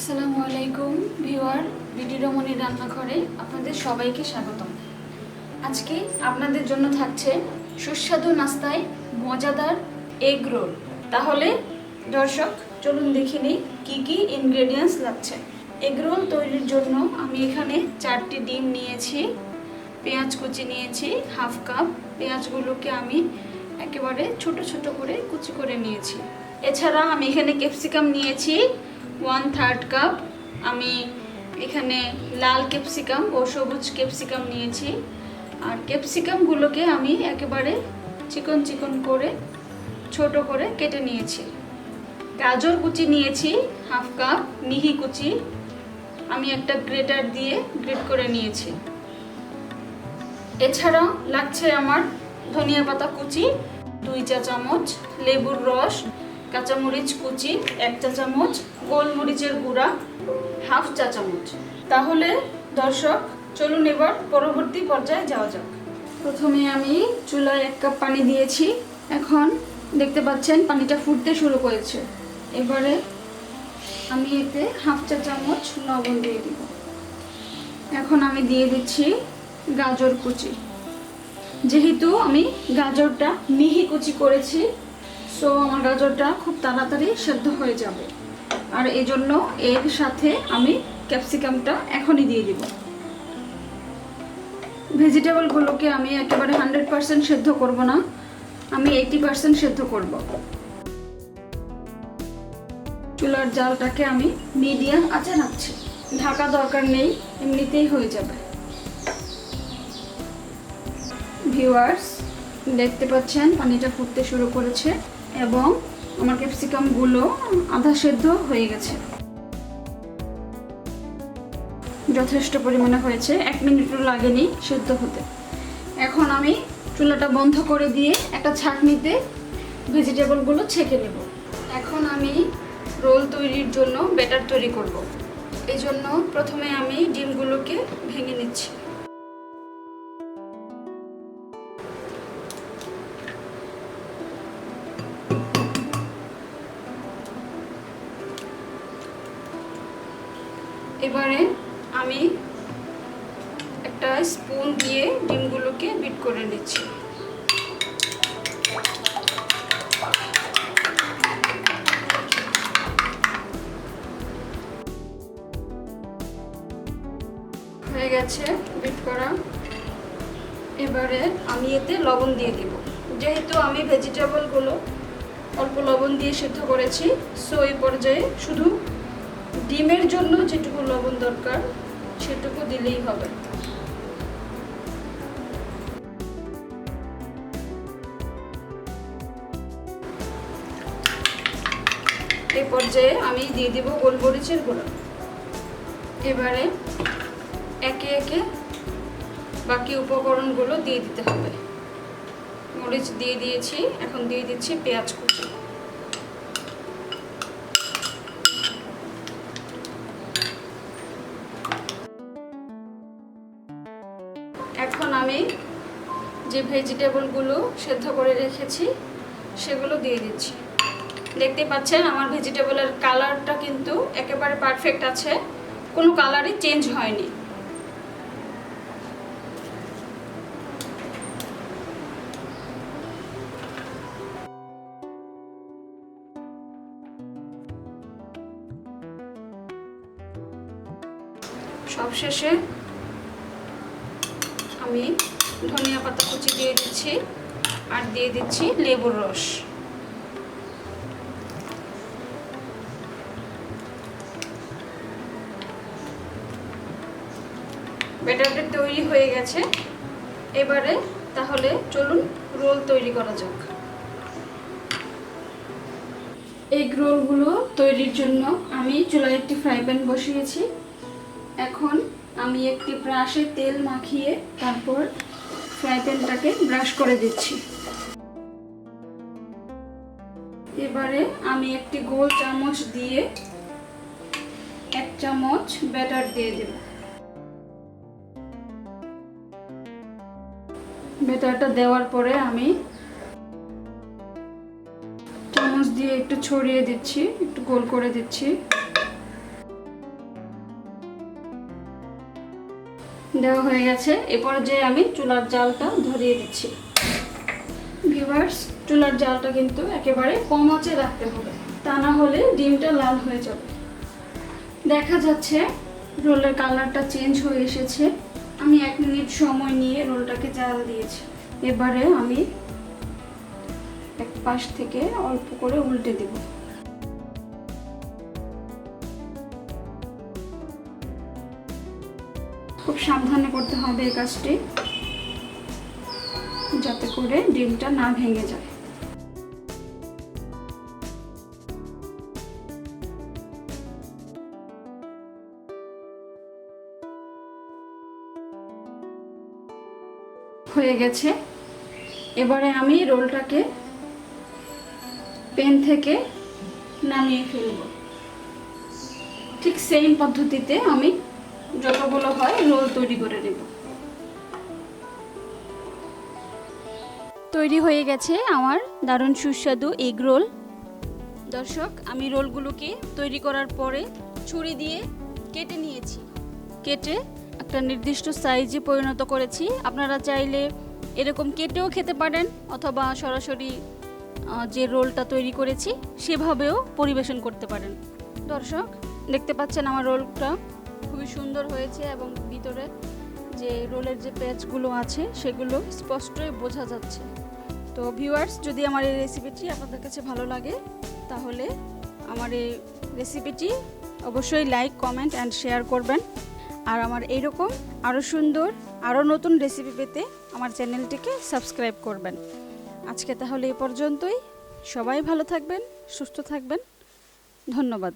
আসসালামু আলাইকুম viewer, BD রমণীর রান্নাঘরে আপনাদের সবাইকে স্বাগতম। আজকে আপনাদের জন্য থাকছে সুস্বাদু নাস্তায় মজাদার এগ রোল। তাহলে দর্শক চলুন দেখে নিই কী কী ইনগ্রেডিয়েন্টস লাগছে। এগ রোল তৈরির জন্য আমি এখানে 4টি ডিম নিয়েছি, পেঁয়াজ কুচি নিয়েছি হাফ কাপ। পেঁয়াজগুলোকে আমি একেবারে ছোট ছোট করে কুচি করে নিয়েছি। এছাড়া আমি এখানে ক্যাপসিকাম নিয়েছি 1/3 কাপ। আমি এখানে লাল ক্যাপসিকাম ও সবুজ ক্যাপসিকাম নিয়েছি। আর ক্যাপসিকামগুলোকে আমি একেবারে চিকন চিকন করে ছোট করে কেটে নিয়েছি। গাজর কুচি নিয়েছি হাফ কাপ, মিহি কুচি আমি একটা গ্রেটার দিয়ে গ্রেট করে নিয়েছি। এছাড়া লাগছে আমার ধনিয়া পাতা কুচি 2 চা চামচ, লেবুর রস, কাঁচামরিচ কুচি 1 চা চামচ, গোলমরিচের গুঁড়া হাফ চা চামচ। তাহলে দর্শক চলুন এবার পরবর্তী পর্যায়ে যাওয়া যাক। প্রথমে আমি চুলায় 1 কাপ পানি দিয়েছি। এখন দেখতে পাচ্ছেন পানিটা ফুটতে শুরু করেছে। এবারে আমি এতে হাফ চা চামচ লবণ দিয়ে দিব। এখন আমি দিয়ে দিচ্ছি গাজর কুচি। যেহেতু আমি গাজরটা মিহি কুচি করেছি, সো আমার গাজরটা খুব তাড়াতাড়ি সেদ্ধ হয়ে যাবে। আর এই জন্য এর সাথে আমি ক্যাপসিকামটা এখনই দিয়ে দিব। ভেজিটেবলগুলোকে আমি একেবারে 100% সেদ্ধ করব না, আমি 80% সেদ্ধ করব। চুলার জালটাকে আমি মিডিয়াম আঁচে রাখছি, ঢাকা দরকার নেই, এমনিতেই হয়ে যাবে। ভিউয়ার্স দেখতে পাচ্ছেন পানিটা ফুটতে শুরু করেছে এবং আমার ক্যাপসিকামগুলো আধা সেদ্ধ হয়ে গেছে, যথেষ্ট পরিমাণে হয়েছে, 1 মিনিটও লাগেনি সেদ্ধ হতে। এখন আমি চুলাটা বন্ধ করে দিয়ে একটা ছাঁকনিতে ভেজিটেবলগুলো ছেঁকে নেব। এখন আমি রোল তৈরির জন্য ব্যাটার তৈরি করব। এই জন্য প্রথমে আমি ডিমগুলোকে ভেঙে নিচ্ছি। এবারে আমি একটা স্পুন দিয়ে ডিমগুলোকে বিট করে নিচ্ছি। হয়ে গেছে বিট করা। এবারে আমি এতে লবণ দিয়ে দিব। যেহেতু আমি ভেজিটেবলগুলো অল্প লবণ দিয়ে সিদ্ধ করেছি, সো এই পর্যায়ে শুধু ডিমের জন্য যেটুকু লবণ দরকার সেটুকু দিলেই হবে। এই পর্যায়ে আমি দিয়ে দিব গোলমরিচের গুঁড়া। এবারে একে একে বাকি উপকরণগুলো দিয়ে দিতে হবে। মরিচ দিয়ে দিয়েছি, এখন দিয়ে দিচ্ছি পেঁয়াজ কুচি। এখন আমি যে ভেজিটেবলগুলো সেদ্ধ করে রেখেছি সেগুলো দিয়ে দিচ্ছি। দেখতে পাচ্ছেন আমার ভেজিটেবলের কালারটা কিন্তু একেবারে পারফেক্ট আছে, কোনো কালারই চেঞ্জ হয়নি। সবশেষে আমি ধনিয়া পাতা কুচি দিয়ে দিচ্ছি আর দিয়ে দিচ্ছি লেবুর রস। ব্যাটারটা তৈরি হয়ে গেছে। এবারে তাহলে চলুন রোল তৈরি করা যাক। এগ রোলগুলো তৈরির জন্য আমি চুলায় একটি ফ্রাই প্যান বসিয়েছি। এখন আমি একটি ব্রাশে তেল মাখিয়ে তারপর ফ্রাই প্যানটাকে ব্রাশ করে দিচ্ছি। এবারে আমি একটি গোল চামচ দিয়ে 1 চামচ ব্যাটার দিয়ে দেব। ব্যাটারটা দেওয়ার পরে আমি চামচ দিয়ে একটু ছড়িয়ে দিচ্ছি, একটু গোল করে দিচ্ছি। দেওয়া হয়ে গেছে। এরপর যে আমি চুলার জালটা ধরিয়ে দিচ্ছি। ভিউয়ার্স, চুলার জালটা কিন্তু একেবারে কম আঁচে রাখতে হবে, তা না হলে ডিমটা লাল হয়ে যাবে। দেখা যাচ্ছে রোলের কালারটা চেঞ্জ হয়ে এসেছে। আমি 1 মিনিট সময় নিয়ে রোলটাকে জাল দিয়েছি। এবারে আমি এক পাশ থেকে অল্প করে উল্টে দেব। খুব সাবধানে করতে হবে এই কাজটি, যাতে করে ডিমটা না ভেঙে যায়। হয়ে গেছে। এবারে আমি রোলটাকে প্যান থেকে নামিয়ে ফেলব। ঠিক সেম পদ্ধতিতে আমি যতগুলো হয় রোল তৈরি করে নেব। তৈরি হয়ে গেছে আমার দারুণ সুস্বাদু এগ রোল। দর্শক, আমি রোলগুলোকে তৈরি করার পরে ছুরি দিয়ে কেটে নিয়েছি। কেটে একটা নির্দিষ্ট সাইজে পরিণত করেছি। আপনারা চাইলে এরকম কেটেও খেতে পারেন, অথবা সরাসরি যে রোলটা তৈরি করেছি সেভাবেও পরিবেশন করতে পারেন। দর্শক, দেখতে পাচ্ছেন আমার রোলটা খুবই সুন্দর হয়েছে এবং ভিতরে যে রোলের যে প্যাচগুলো আছে সেগুলো স্পষ্টই বোঝা যাচ্ছে। তো ভিউয়ার্স, যদি আমার এই রেসিপিটি আপনাদের কাছে ভালো লাগে তাহলে আমার এই রেসিপিটি অবশ্যই লাইক, কমেন্ট অ্যান্ড শেয়ার করবেন। আর আমার এইরকম আরও সুন্দর আরও নতুন রেসিপি পেতে আমার চ্যানেলটিকে সাবস্ক্রাইব করবেন। আজকে তাহলে এ পর্যন্তই। সবাই ভালো থাকবেন, সুস্থ থাকবেন। ধন্যবাদ।